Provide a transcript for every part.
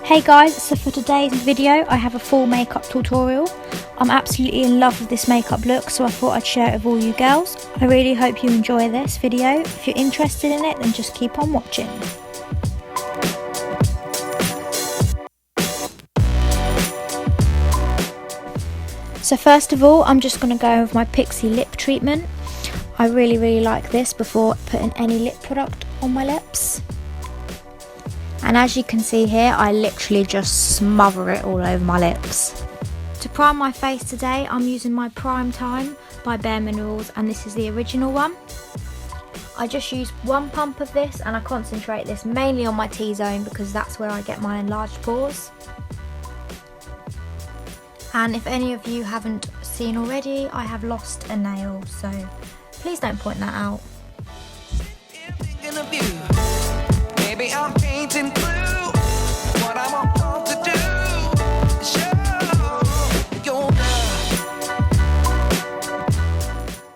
Hey guys, so for today's video I have a full makeup tutorial. I'm absolutely in love with this makeup look, so I thought I'd share it with all you girls. I really hope you enjoy this video. If you're interested in it, then just keep on watching. So first of all, I'm just going to go with my Pixie lip treatment. I really like this before putting any lip product on my lips. And as you can see here, I literally just smother it all over my lips. To prime my face today, I'm using my Prime Time by Bare Minerals, and this is the original one. I just use one pump of this, and I concentrate this mainly on my T-zone because that's where I get my enlarged pores. And if any of you haven't seen already, I have lost a nail, so please don't point that out. Maybe I'm painting blue. What I want to do, show your love.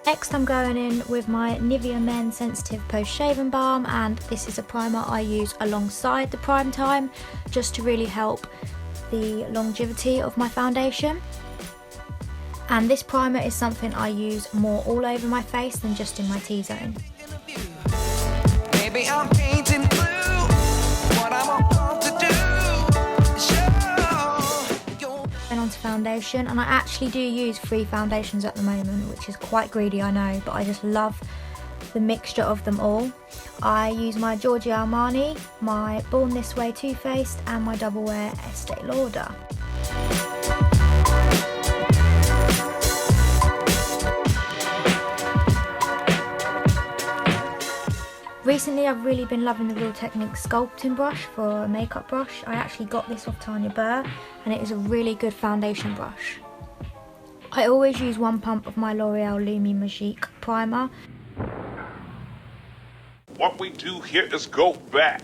Next, I'm going in with my Nivea Men Sensitive Post Shaving Balm, and this is a primer I use alongside the Prime Time just to really help the longevity of my foundation. And this primer is something I use more all over my face than just in my T-zone. Maybe I'm painting blue. Then onto foundation, and I actually do use 3 foundations at the moment, which is quite greedy, I know, but I just love the mixture of them all. I use my Giorgio Armani, my Born This Way Too Faced, and my Double Wear Estee Lauder. Recently I've really been loving the Real Techniques sculpting brush for a makeup brush. I actually got this off Tanya Burr, and it is a really good foundation brush. I always use one pump of my L'Oreal Lumi Magique primer. What we do here is go back.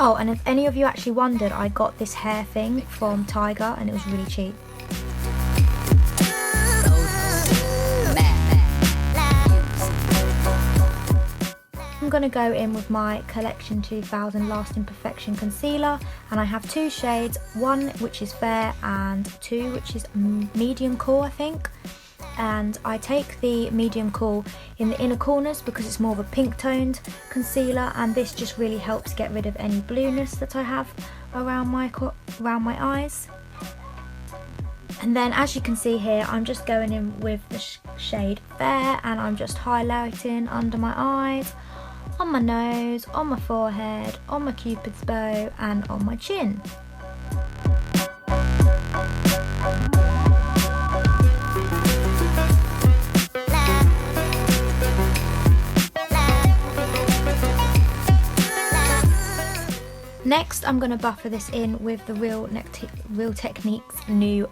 Oh, and if any of you actually wondered, I got this hair thing from Tiger and it was really cheap. I'm going to go in with my Collection 2000 Lasting Perfection Concealer, and I have 2 shades, one which is fair and 2 which is medium cool, I think. And I take the medium cool in the inner corners because it's more of a pink toned concealer, and this just really helps get rid of any blueness that I have around my eyes. And then as you can see here, I'm just going in with the shade Fair, and I'm just highlighting under my eyes, on my nose, on my forehead, on my cupid's bow, and on my chin. Next, I'm going to buffer this in with the Real Techniques new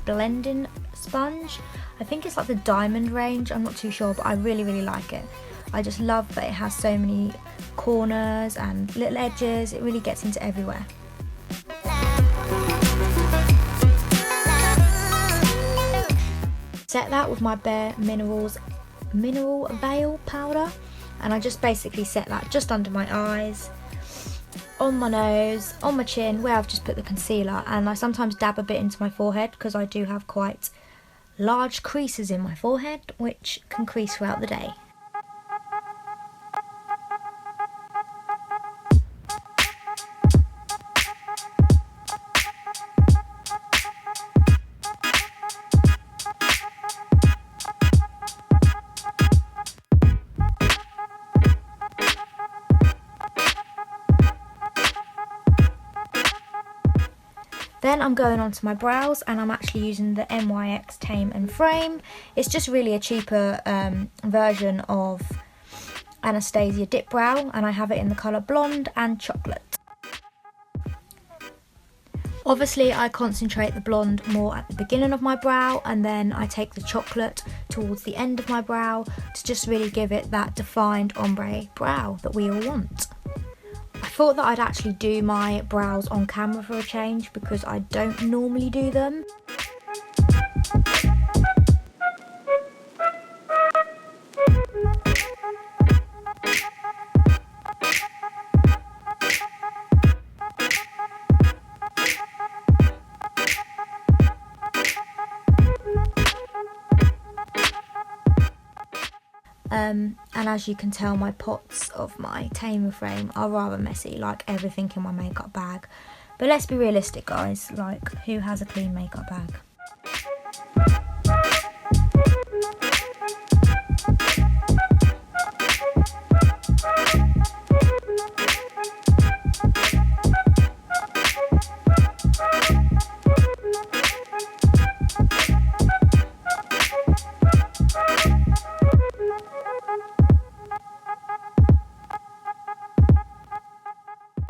blending sponge. I think it's like the diamond range, I'm not too sure, but I really like it. I just love that it has so many corners and little edges, it really gets into everywhere. Set that with my Bare Minerals Mineral Veil powder, and I just basically set that just under my eyes, on my nose, on my chin, where I've just put the concealer, and I sometimes dab a bit into my forehead because I do have quite large creases in my forehead, which can crease throughout the day. Then I'm going on to my brows, and I'm actually using the NYX Tame and Frame. It's just really a cheaper version of Anastasia Dip Brow, and I have it in the colour Blonde and Chocolate. Obviously I concentrate the blonde more at the beginning of my brow, and then I take the chocolate towards the end of my brow to just really give it that defined ombre brow that we all want. I thought that I'd actually do my brows on camera for a change because I don't normally do them. And as you can tell, my pots of my tamer frame are rather messy, like everything in my makeup bag. But let's be realistic, guys, like who has a clean makeup bag?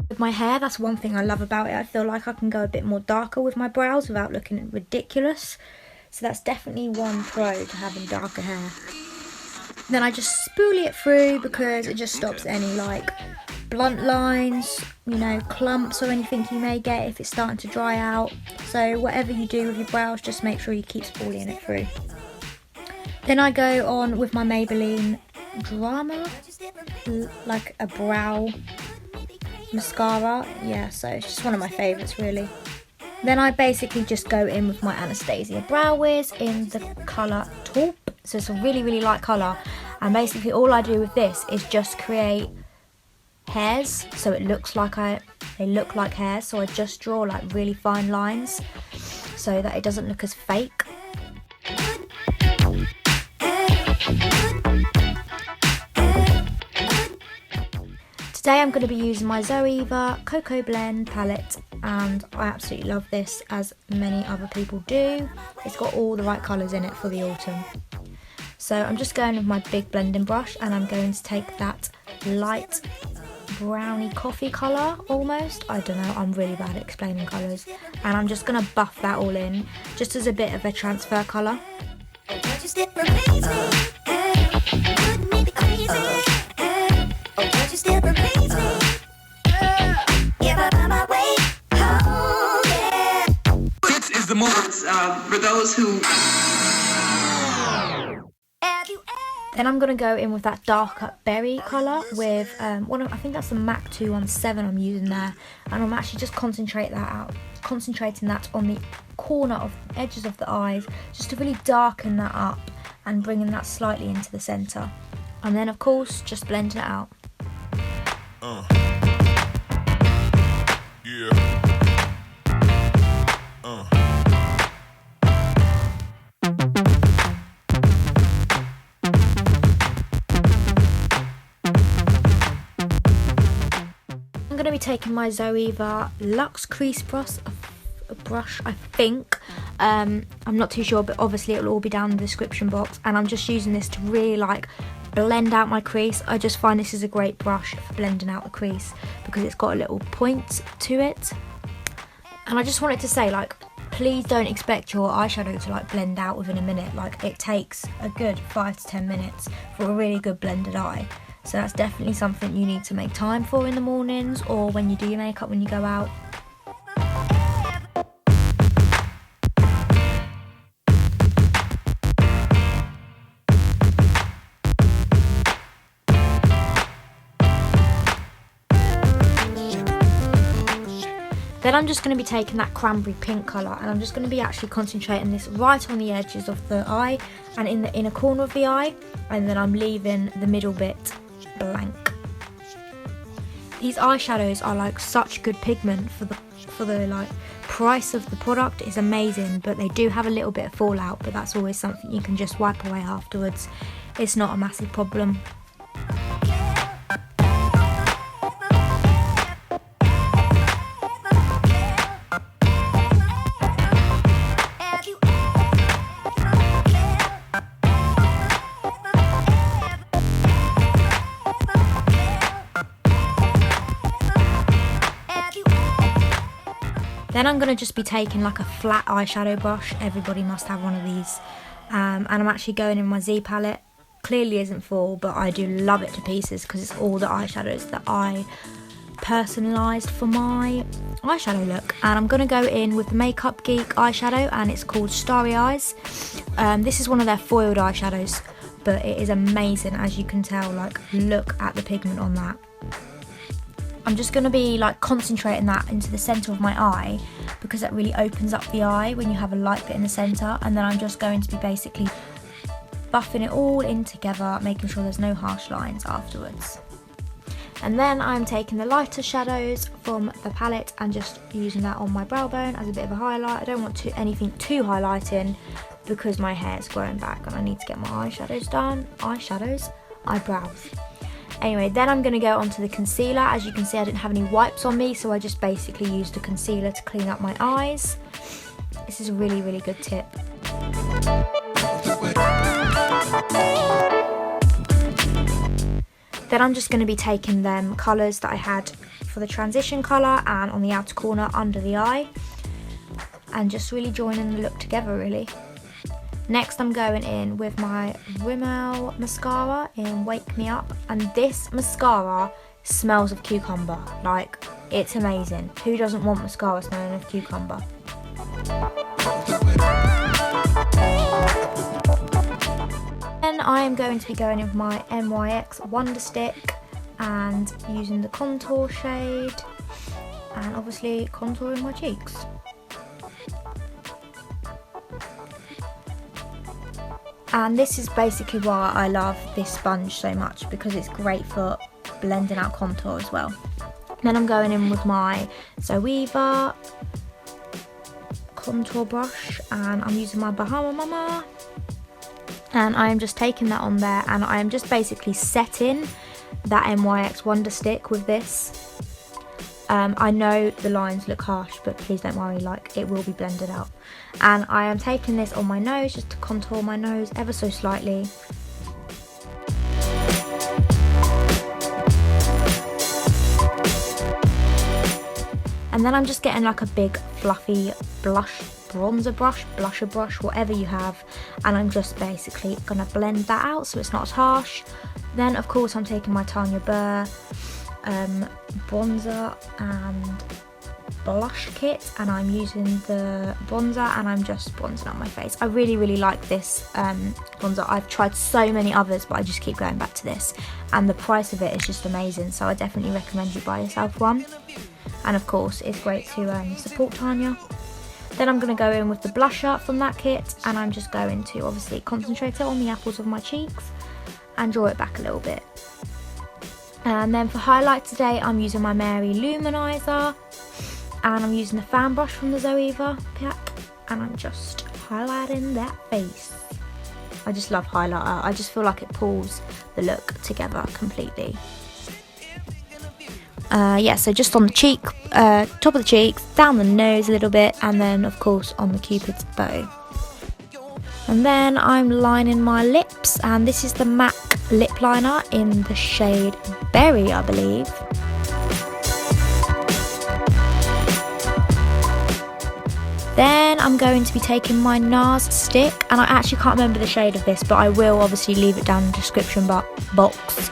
With my hair, that's one thing I love about it. I feel like I can go a bit more darker with my brows without looking ridiculous. So that's definitely one pro to having darker hair. Then I just spoolie it through because it just stops any like blunt lines, you know, clumps or anything you may get if it's starting to dry out. So whatever you do with your brows, just make sure you keep spooling it through. Then I go on with my Maybelline Drama, like a brow mascara. Yeah, so it's just one of my favourites really. Then I basically just go in with my Anastasia Brow Wiz in the colour Taupe. So it's a really, really light colour. And basically all I do with this is just create hairs. So it looks like they look like hairs. So I just draw like really fine lines so that it doesn't look as fake. Today I'm going to be using my Zoeva Cocoa Blend palette, and I absolutely love this, as many other people do. It's got all the right colours in it for the autumn. So I'm just going with my big blending brush, and I'm going to take that light browny coffee colour almost. I don't know, I'm really bad at explaining colours. And I'm just going to buff that all in, just as a bit of a transfer colour. This is the moment for those who. Then I'm going to go in with that darker berry colour with I think that's the MAC 217 I'm using there, and I'm actually just concentrating that on the corner of the edges of the eyes, just to really darken that up and bringing that slightly into the centre. And then of course just blending it out. I'm going to be taking my Zoeva Luxe Crease brush, I think. I'm not too sure, but obviously it'll all be down in the description box. And I'm just using this to really like blend out my crease. I just find this is a great brush for blending out the crease because it's got a little point to it. And I just wanted to say, like, please don't expect your eyeshadow to like blend out within a minute. Like, it takes a good 5 to 10 minutes for a really good blended eye. So that's definitely something you need to make time for in the mornings or when you do your makeup when you go out. Then I'm just going to be taking that cranberry pink colour, and I'm just going to be actually concentrating this right on the edges of the eye and in the inner corner of the eye, and then I'm leaving the middle bit blank. These eyeshadows are like such good pigment for the like price of the product is amazing, but they do have a little bit of fallout, but that's always something you can just wipe away afterwards. It's not a massive problem. Then I'm going to just be taking like a flat eyeshadow brush. Everybody must have one of these. And I'm actually going in my Z palette. Clearly isn't full, but I do love it to pieces because it's all the eyeshadows that I personalised for my eyeshadow look. And I'm going to go in with the Makeup Geek eyeshadow, and it's called Starry Eyes. This is one of their foiled eyeshadows, but it is amazing, as you can tell. Like, look at the pigment on that. I'm just going to be like concentrating that into the centre of my eye, because that really opens up the eye when you have a light bit in the centre. And then I'm just going to be basically buffing it all in together, making sure there's no harsh lines afterwards. And then I'm taking the lighter shadows from the palette and just using that on my brow bone as a bit of a highlight. I don't want anything too highlighting because my hair is growing back and I need to get my eyeshadows done. Eyebrows. Anyway, then I'm going to go onto the concealer. As you can see, I didn't have any wipes on me, so I just basically used the concealer to clean up my eyes. This is a really, really good tip. Then I'm just going to be taking them colours that I had for the transition colour and on the outer corner under the eye, and just really joining the look together, really. Next, I'm going in with my Rimmel mascara in Wake Me Up, and this mascara smells of cucumber. Like, it's amazing. Who doesn't want mascara smelling of cucumber? Then I am going to be going in with my NYX Wonder Stick and using the contour shade, and obviously contouring my cheeks. And this is basically why I love this sponge so much, because it's great for blending out contour as well. Then I'm going in with my Zoeva contour brush, and I'm using my Bahama Mama, and I am just taking that on there, and I am just basically setting that NYX Wonder Stick with this. I know the lines look harsh, but please don't worry, like, it will be blended out. And I am taking this on my nose just to contour my nose ever so slightly. And then I'm just getting like a big fluffy bronzer brush, blusher brush, whatever you have, and I'm just basically gonna blend that out so it's not as harsh. Then of course I'm taking my Tanya Burr bronzer and blush kit, and I'm using the bronzer and I'm just bronzing up my face. I really, really like this bronzer. I've tried so many others, but I just keep going back to this, and the price of it is just amazing, so I definitely recommend you buy yourself one. And of course it's great to support Tanya. Then I'm going to go in with the blusher from that kit, and I'm just going to obviously concentrate it on the apples of my cheeks and draw it back a little bit. And then for highlight today, I'm using my Mary Luminizer, and I'm using the fan brush from the Zoeva pack, and I'm just highlighting that face. I just love highlighter. I just feel like it pulls the look together completely. Yeah, so just on the cheek, top of the cheeks, down the nose a little bit, and then of course on the Cupid's bow. And then I'm lining my lips, and this is the MAC lip liner in the shade Berry, I believe. Then I'm going to be taking my NARS stick, and I actually can't remember the shade of this, but I will obviously leave it down in the description box.